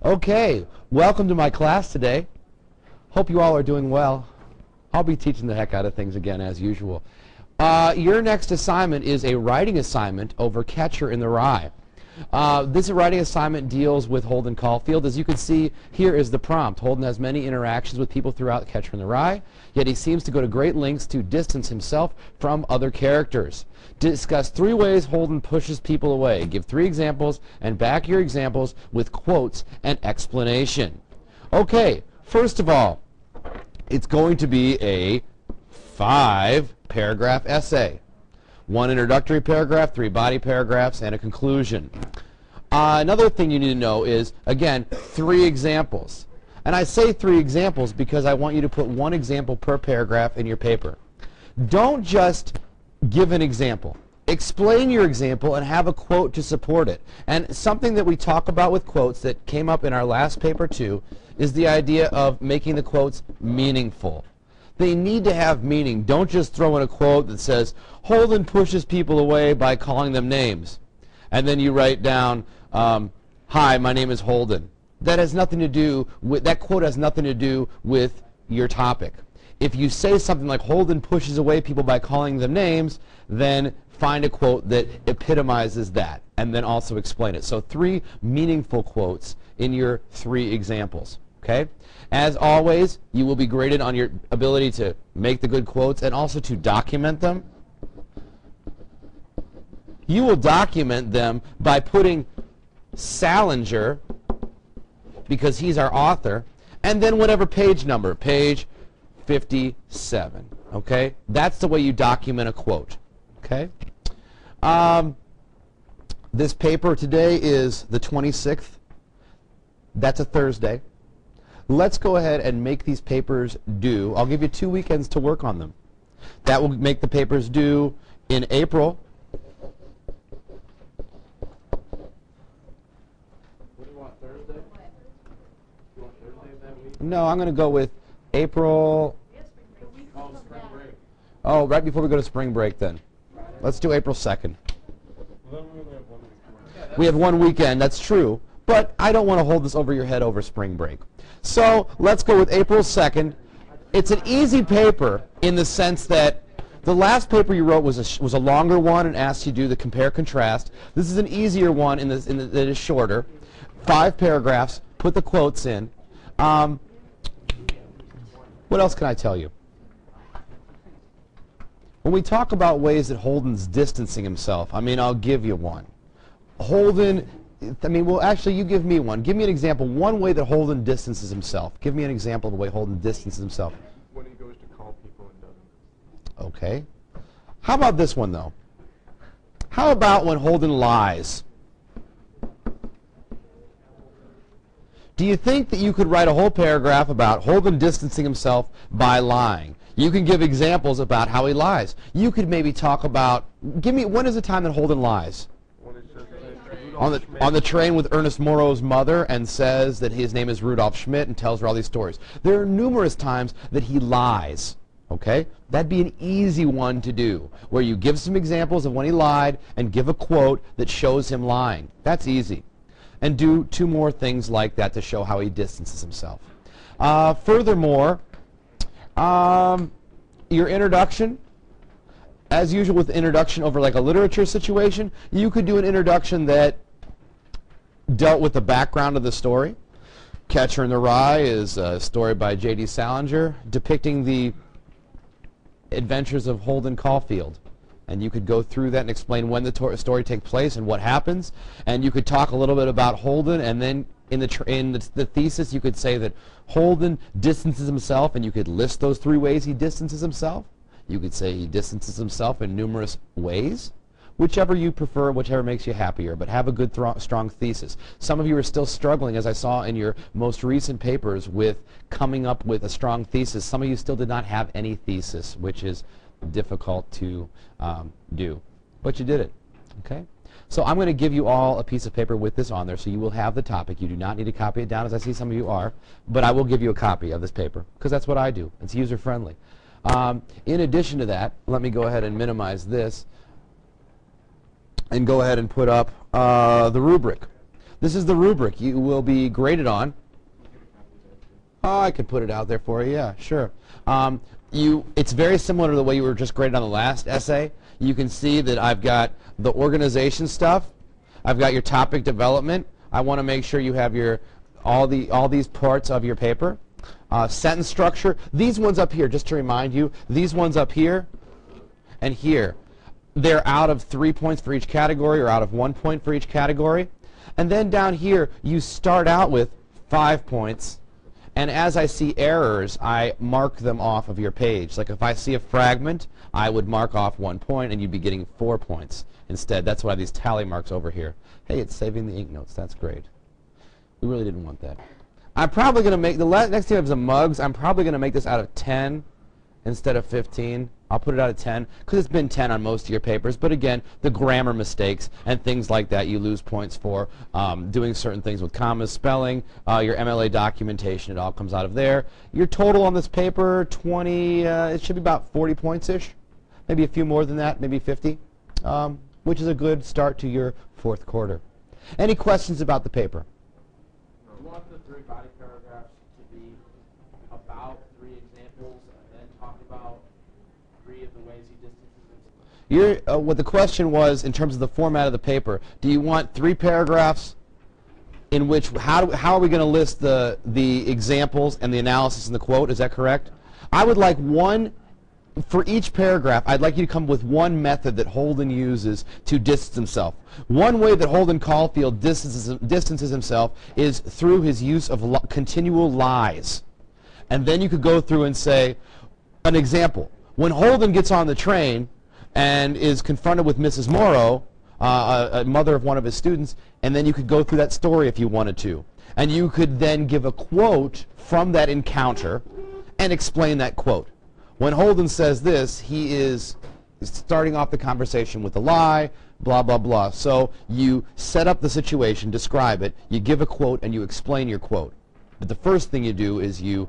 Okay, welcome to my class today. Hope you all are doing well. I'll be teaching the heck out of things again as usual. Your next assignment is a writing assignment over Catcher in the Rye. This writing assignment deals with Holden Caulfield. As you can see, here is the prompt. Holden has many interactions with people throughout Catcher in the Rye, yet he seems to go to great lengths to distance himself from other characters. Discuss 3 ways Holden pushes people away. Give 3 examples and back your examples with quotes and explanation. Okay, first of all, it's going to be a 5-paragraph essay. 1 introductory paragraph, 3 body paragraphs, and a conclusion. Another thing you need to know is, again, 3 examples. And I say 3 examples because I want you to put 1 example per paragraph in your paper. Don't just give an example. Explain your example and have a quote to support it. And something that we talk about with quotes that came up in our last paper too is the idea of making the quotes meaningful. They need to have meaning. Don't just throw in a quote that says, Holden pushes people away by calling them names. And then you write down, hi, my name is Holden. That has nothing to do with, that quote has nothing to do with your topic. If you say something like Holden pushes away people by calling them names, then find a quote that epitomizes that and then also explain it. So 3 meaningful quotes in your 3 examples. Okay? As always, you will be graded on your ability to make the good quotes and also to document them. You will document them by putting Salinger, because he's our author, and then whatever page number, page 57. Okay? That's the way you document a quote. Okay? This paper today is the 26th. That's a Thursday. Let's go ahead and make these papers due. I'll give you 2 weekends to work on them. That will make the papers due in April. What do you want, Thursday? You want Thursday of that week? No, I'm going to go with April. Oh, spring break. Oh, right before we go to spring break then. Let's do April 2nd. We have 1 weekend, that's true. But I don't want to hold this over your head over spring break. So let's go with April 2nd. It's an easy paper in the sense that the last paper you wrote was a longer one and asked you to do the compare-contrast. This is an easier one that is shorter. 5 paragraphs. Put the quotes in. What else can I tell you? When we talk about ways that Holden's distancing himself, I'll give you one. Holden, well, actually, you give me one. Give me an example. One way that Holden distances himself. Give me an example of the way Holden distances himself. When he goes to call people and doesn't. Okay. How about this one, though? How about when Holden lies? Do you think that you could write a whole paragraph about Holden distancing himself by lying? You can give examples about how he lies. You could maybe talk about, when is the time that Holden lies? On the train with Ernest Morrow's mother and says that his name is Rudolph Schmidt and tells her all these stories. There are numerous times that he lies. Okay? That'd be an easy one to do, where you give some examples of when he lied and give a quote that shows him lying. That's easy. And do 2 more things like that to show how he distances himself. Furthermore, your introduction, as usual with introduction over like a literature situation, you could do an introduction that dealt with the background of the story. Catcher in the Rye is a story by J.D. Salinger depicting the adventures of Holden Caulfield. And you could go through that and explain when the story takes place and what happens. And you could talk a little bit about Holden, and then in the thesis you could say that Holden distances himself, and you could list those 3 ways he distances himself. You could say he distances himself in numerous ways. Whichever you prefer, whichever makes you happier, but have a good, strong thesis. Some of you are still struggling, as I saw in your most recent papers, with coming up with a strong thesis. Some of you still did not have any thesis, which is difficult to do. But you did it. Okay? So I'm going to give you all a piece of paper with this on there, so you will have the topic. You do not need to copy it down, as I see some of you are, but I will give you a copy of this paper, because that's what I do. It's user-friendly. In addition to that, let me go ahead and minimize this and go ahead and put up the rubric. This is the rubric you will be graded on. Oh, I could put it out there for you. Yeah, sure. It's very similar to the way you were just graded on the last essay. You can see that I've got the organization stuff. I've got your topic development. I want to make sure you have your all these parts of your paper. Sentence structure. These ones up here, just to remind you, these ones up here and here, they're out of 3 points for each category or out of 1 point for each category. And then down here, you start out with 5 points. And as I see errors, I mark them off of your page. Like if I see a fragment, I would mark off 1 point, and you'd be getting 4 points instead. That's why these tally marks over here. Hey, it's saving the ink notes. That's great. We really didn't want that. I'm probably going to make, the next thing is the mugs. I'm probably going to make this out of 10 instead of 15. I'll put it out of 10 because it's been 10 on most of your papers. But again, the grammar mistakes and things like that you lose points for. Doing certain things with commas, spelling, your MLA documentation, it all comes out of there. Your total on this paper, 20, it should be about 40 points-ish. Maybe a few more than that, maybe 50, which is a good start to your fourth quarter. Any questions about the paper? You want the 3 body paragraphs to be about 3 examples and then talk about 3 of the ways he distances himself? What the question was in terms of the format of the paper, do you want 3 paragraphs in which, how are we going to list the examples and the analysis and the quote? Is that correct? I would like one, for each paragraph, I'd like you to come up with one method that Holden uses to distance himself. One way that Holden Caulfield distances himself is through his use of continual lies. And then you could go through and say, an example. When Holden gets on the train and is confronted with Mrs. Morrow, a mother of one of his students, and then you could go through that story if you wanted to. And you could then give a quote from that encounter and explain that quote. When Holden says this, he is starting off the conversation with a lie, blah, blah, blah. So you set up the situation, describe it, you give a quote, and you explain your quote. But the first thing you do is you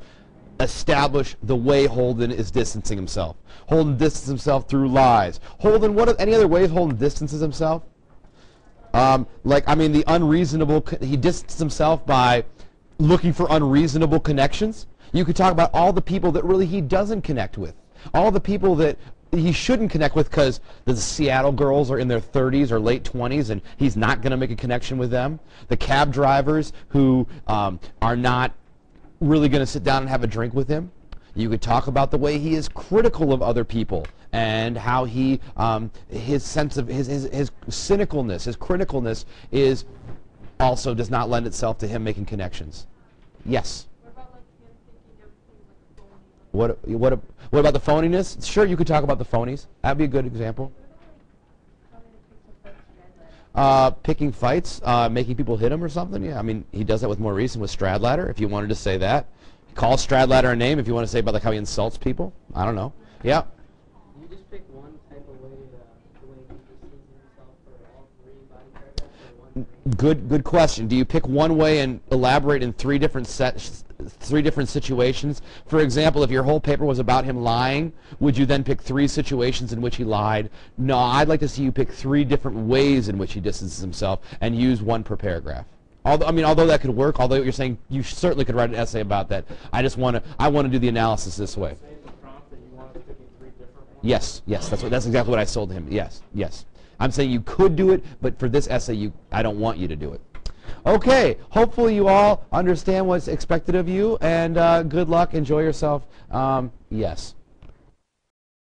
establish the way Holden is distancing himself. Holden distances himself through lies. Holden, what are any other ways Holden distances himself? The unreasonable, he distances himself by looking for unreasonable connections. You could talk about all the people that really he doesn't connect with. All the people that he shouldn't connect with because the Seattle girls are in their 30s or late 20s and he's not going to make a connection with them. The cab drivers who are not really going to sit down and have a drink with him. You could talk about the way he is critical of other people and how he, his sense of, his cynicalness, his criticalness is also does not lend itself to him making connections. Yes? What about the phoniness? Sure, you could talk about the phonies. That'd be a good example. Picking fights, making people hit him or something. Yeah, I mean, he does that with more recent with Stradlater, if you wanted to say that. Call Stradlater a name if you want to say about like how he insults people. I don't know. Yeah. You just pick one type of way, the way he distances himself for all 3 body paragraphs, or one? Good question. Do you pick one way and elaborate in 3 different situations? For example, if your whole paper was about him lying, would you then pick 3 situations in which he lied? No, I'd like to see you pick 3 different ways in which he distances himself and use 1 per paragraph. Although that could work, although you're saying you certainly could write an essay about that. I want to do the analysis this way. Yes, that's exactly what I sold to him. Yes. I'm saying you could do it, but for this essay, I don't want you to do it. Okay, hopefully you all understand what's expected of you, and good luck. Enjoy yourself. Yes.